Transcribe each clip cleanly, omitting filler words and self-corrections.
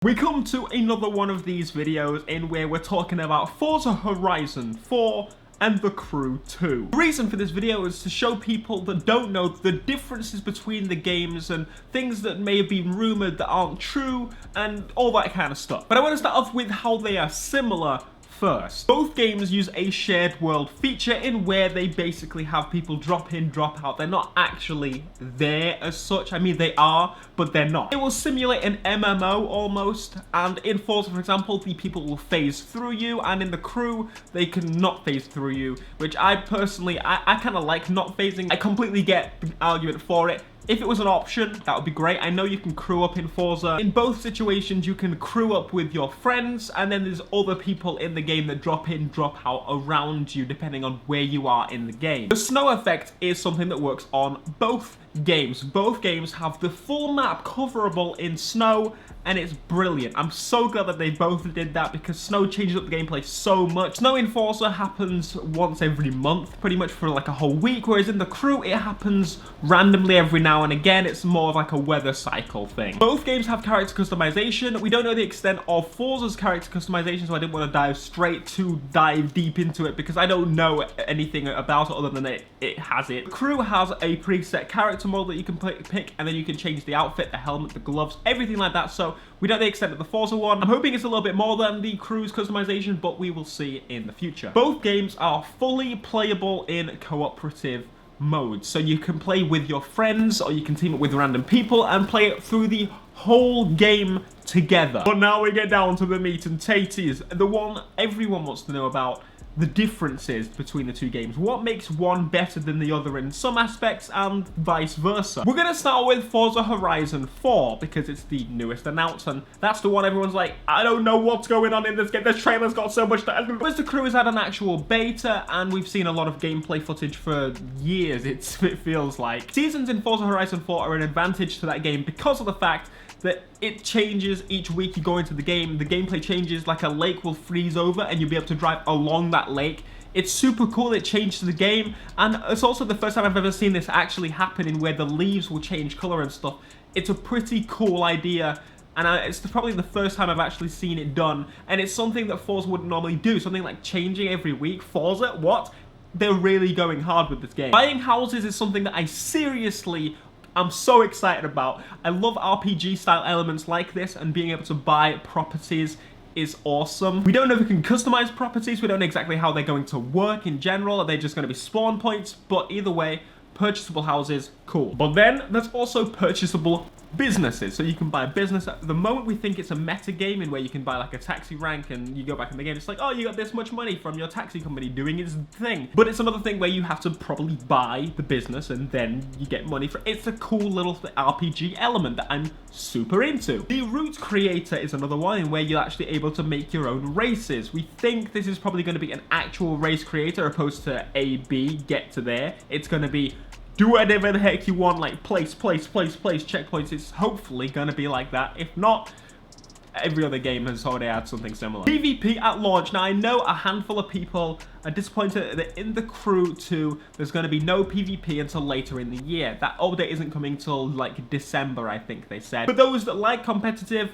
We come to another one of these videos in where we're talking about Forza Horizon 4 and The Crew 2. The reason for this video is to show people that don't know the differences between the games and things that may have been rumored that aren't true and all that kind of stuff. But I want to start off with how they are similar first. Both games use a shared world feature in where they basically have people drop in, drop out. They're not actually there as such. I mean, they are, but they're not. It will simulate an MMO almost, and in Forza, for example, the people will phase through you, and in The Crew, they can not phase through you, which I personally, I kind of like not phasing. I completely get the argument for it. If it was an option, that would be great. I know you can crew up in Forza. In both situations, you can crew up with your friends, and then there's other people in the game that drop in, drop out around you, depending on where you are in the game. The snow effect is something that works on both games. Both games have the full map coverable in snow, and it's brilliant. I'm so glad that they both did that because snow changes up the gameplay so much. Snow in Forza happens once every month, pretty much for like a whole week, whereas in The Crew, it happens randomly every now and again. It's more of like a weather cycle thing. Both games have character customization. We don't know the extent of Forza's character customization, so I didn't want to dive deep into it because I don't know anything about it other than it has it. The Crew has a preset character model that you can pick, and then you can change the outfit, the helmet, the gloves, everything like that. So we don't know the extent of the Forza one. I'm hoping it's a little bit more than the Crew's customization, but we will see in the future. Both games are fully playable in cooperative mode, so you can play with your friends or you can team up with random people and play it through the whole game together. But now we get down to the meat and taties, the one everyone wants to know about. The differences between the two games. What makes one better than the other in some aspects and vice versa. We're going to start with Forza Horizon 4 because it's the newest announcement. That's the one everyone's like, I don't know what's going on in this game. This trailer's got so much to... Whereas The Crew has had an actual beta and we've seen a lot of gameplay footage for years, it feels like. Seasons in Forza Horizon 4 are an advantage to that game because of the fact that it changes each week you go into the game. The gameplay changes, like a lake will freeze over and you'll be able to drive along that lake. It's super cool, it changed the game, and it's also the first time I've ever seen this actually happen in where the leaves will change color and stuff. It's a pretty cool idea, and it's probably the first time I've actually seen it done, and it's something that Forza wouldn't normally do, something like changing every week. Forza, what? They're really going hard with this game. Buying houses is something that I'm so excited about. I love RPG style elements like this, and being able to buy properties is awesome. We don't know if we can customize properties. We don't know exactly how they're going to work in general. Are they just going to be spawn points? But either way, purchasable houses, cool. But then there's also purchasable businesses. So you can buy a business. At the moment, we think it's a meta game in where you can buy like a taxi rank and you go back in the game. It's like, oh, you got this much money from your taxi company doing its thing. But it's another thing where you have to probably buy the business and then you get money for it. It's a cool little RPG element that I'm super into. The route creator is another one in where you're actually able to make your own races. We think this is probably going to be an actual race creator opposed to A, B, get to there. It's going to be do whatever the heck you want, like place, checkpoints. It's hopefully gonna be like that. If not, every other game has already had something similar. PvP at launch. Now, I know a handful of people are disappointed that in The Crew 2, there's gonna be no PvP until later in the year. That update isn't coming till like December, I think they said. For those that like competitive,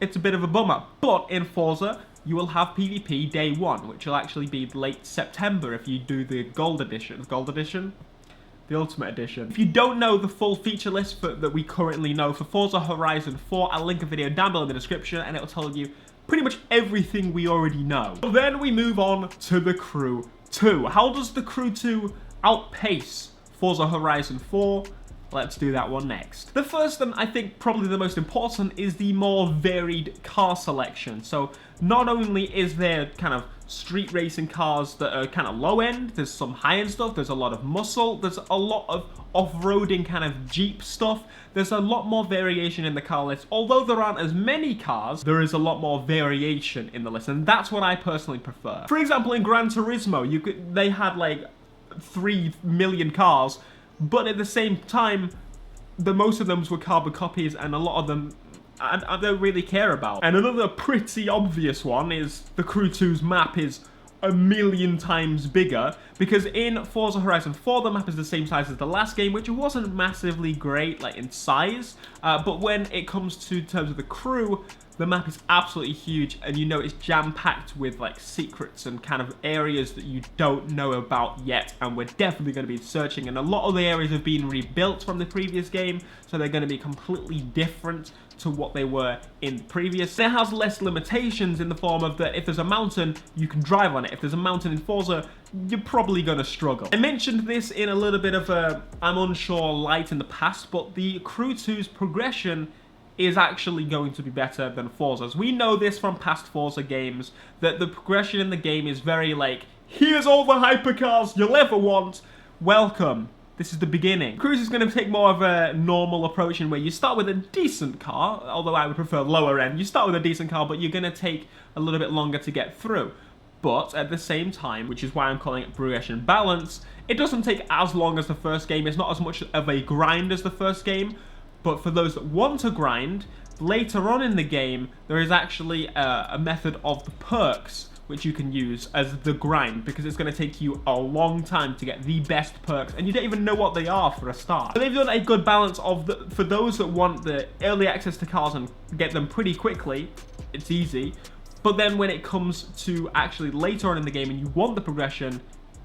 it's a bit of a bummer. But in Forza, you will have PvP day one, which will actually be late September if you do the Gold Edition. Gold Edition? The Ultimate Edition. If you don't know the full feature list that we currently know for Forza Horizon 4, I'll link a video down below in the description and it'll tell you pretty much everything we already know. But then we move on to The Crew 2. How does The Crew 2 outpace Forza Horizon 4? Let's do that one next. The first, and I think probably the most important, is the more varied car selection. So not only is there kind of street racing cars that are kind of low end, there's some high end stuff, there's a lot of muscle, there's a lot of off-roading kind of Jeep stuff. There's a lot more variation in the car list. Although there aren't as many cars, there is a lot more variation in the list, and that's what I personally prefer. For example, in Gran Turismo, they had like 3 million cars, but at the same time, most of them were carbon copies, and a lot of them I don't really care about. And another pretty obvious one is The Crew 2's map is a million times bigger, because in Forza Horizon 4 the map is the same size as the last game, which wasn't massively great like in size, but when it comes to terms of The Crew, the map is absolutely huge, and you know it's jam-packed with like secrets and kind of areas that you don't know about yet, and we're definitely going to be searching. And a lot of the areas have been rebuilt from the previous game, so they're going to be completely different to what they were in the previous. It has less limitations in the form of that if there's a mountain, you can drive on it. If there's a mountain in Forza, you're probably going to struggle. I mentioned this in a little bit of a I'm unsure light in the past, but the Crew 2's progression is actually going to be better than Forza's. We know this from past Forza games, that the progression in the game is very like, here's all the hypercars you'll ever want, welcome. This is the beginning. Cruise is going to take more of a normal approach in where you start with a decent car, although I would prefer lower end. You start with a decent car, but you're going to take a little bit longer to get through. But at the same time, which is why I'm calling it progression balance, it doesn't take as long as the first game. It's not as much of a grind as the first game. But for those that want to grind, later on in the game, there is actually a method of the perks which you can use as the grind, because it's going to take you a long time to get the best perks, and you don't even know what they are for a start. So they've done a good balance of for those that want the early access to cars and get them pretty quickly, it's easy. But then when it comes to actually later on in the game and you want the progression,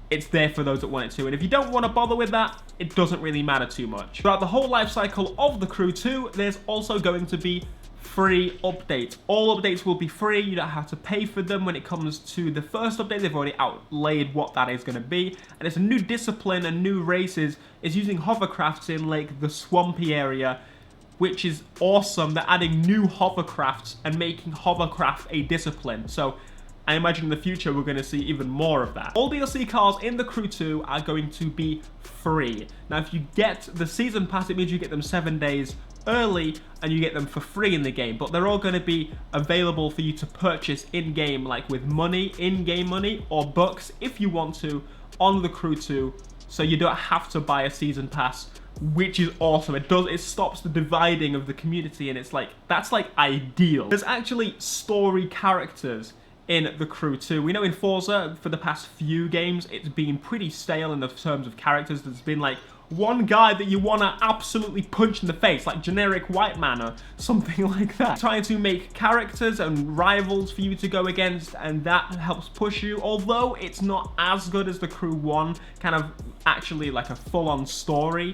it's there for those that want it to. And if you don't want to bother with that, it doesn't really matter too much. Throughout the whole life cycle of the Crew 2, there's also going to be free updates. All updates will be free. You don't have to pay for them. When it comes to the first update, they've already outlaid what that is going to be. And it's a new discipline and new races. It's using hovercrafts in like the swampy area, which is awesome. They're adding new hovercrafts and making hovercraft a discipline. So I imagine in the future we're going to see even more of that. All DLC cars in the Crew 2 are going to be free. Now, if you get the Season Pass, it means you get them 7 days early and you get them for free in the game. But they're all going to be available for you to purchase in-game, like with money, in-game money, or bucks if you want to, on the Crew 2. So you don't have to buy a Season Pass, which is awesome. It stops the dividing of the community, and it's like, that's like ideal. There's actually story characters in the Crew 2. We know in Forza, for the past few games, it's been pretty stale in the terms of characters. There's been like one guy that you want to absolutely punch in the face, like generic white man or something like that. Trying to make characters and rivals for you to go against, and that helps push you. Although it's not as good as the Crew 1, kind of actually like a full-on story,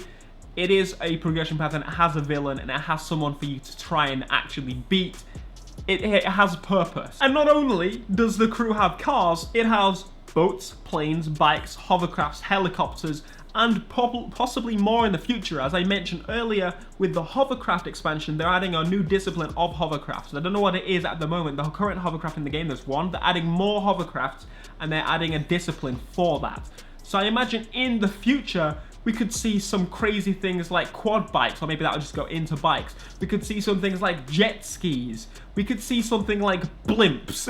it is a progression path, and it has a villain, and it has someone for you to try and actually beat. It has purpose. And not only does the Crew have cars, it has boats, planes, bikes, hovercrafts, helicopters, and possibly more in the future. As I mentioned earlier, with the hovercraft expansion, they're adding a new discipline of hovercrafts. I don't know what it is at the moment. The current hovercraft in the game, there's one. They're adding more hovercrafts, and they're adding a discipline for that. So I imagine in the future, we could see some crazy things like quad bikes, or maybe that would just go into bikes. We could see some things like jet skis. We could see something like blimps.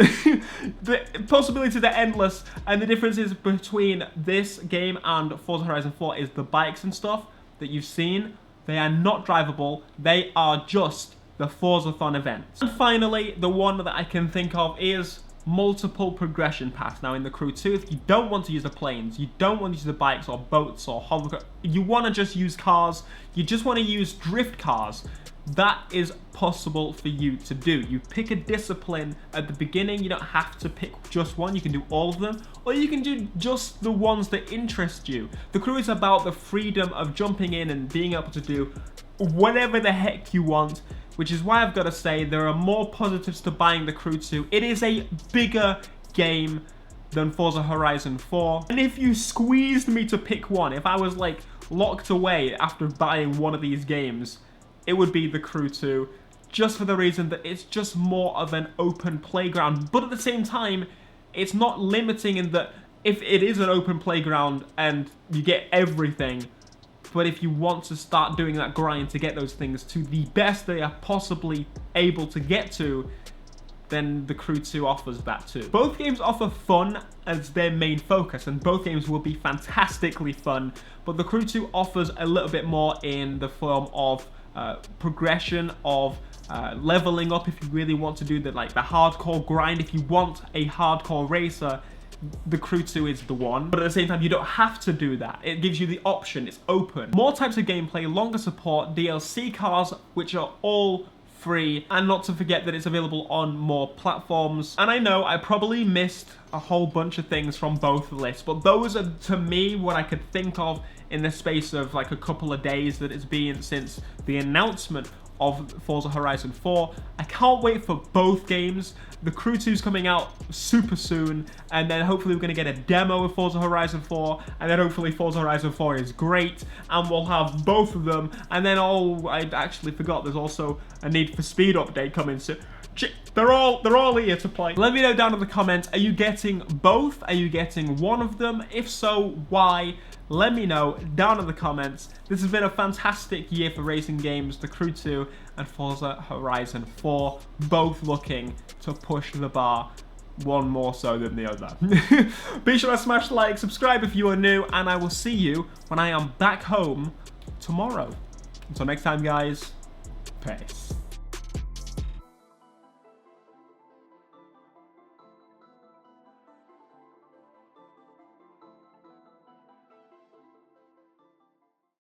The possibilities are endless, and the differences between this game and Forza Horizon 4 is the bikes and stuff that you've seen. They are not drivable. They are just the Forza-thon events. And finally, the one that I can think of is multiple progression paths. Now in the Crew 2, if you don't want to use the planes, you don't want to use the bikes or boats or hovercraft, you want to just use cars, you just want to use drift cars, that is possible for you to do. You pick a discipline at the beginning. You don't have to pick just one. You can do all of them, or you can do just the ones that interest you. The Crew is about the freedom of jumping in and being able to do whatever the heck you want, which is why I've got to say there are more positives to buying the Crew 2. It is a bigger game than Forza Horizon 4. And if you squeezed me to pick one, if I was like locked away after buying one of these games, it would be the Crew 2, just for the reason that it's just more of an open playground. But at the same time, it's not limiting in that if it is an open playground and you get everything, but if you want to start doing that grind to get those things to the best they are possibly able to get to, then the Crew 2 offers that too. Both games offer fun as their main focus, and both games will be fantastically fun, but the Crew 2 offers a little bit more in the form of progression, of leveling up if you really want to do the hardcore grind. If you want a hardcore racer, the Crew 2 is the one, but at the same time you don't have to do that. It gives you the option, it's open. More types of gameplay, longer support, DLC cars which are all free, and not to forget that it's available on more platforms. And I know I probably missed a whole bunch of things from both lists, but those are, to me, what I could think of in the space of like a couple of days that it's been since the announcement of Forza Horizon 4. I can't wait for both games. The Crew 2 is coming out super soon, and then hopefully we're going to get a demo of Forza Horizon 4, and then hopefully Forza Horizon 4 is great, and we'll have both of them. And then, oh, I actually forgot, there's also a Need for Speed update coming soon. They're all here to play. Let me know down in the comments, are you getting both? Are you getting one of them? If so, why? Let me know down in the comments. This has been a fantastic year for racing games. The Crew 2 and Forza Horizon 4, both looking to push the bar, one more so than the other. Be sure to smash the like, subscribe if you are new, and I will see you when I am back home tomorrow. Until next time, guys, peace.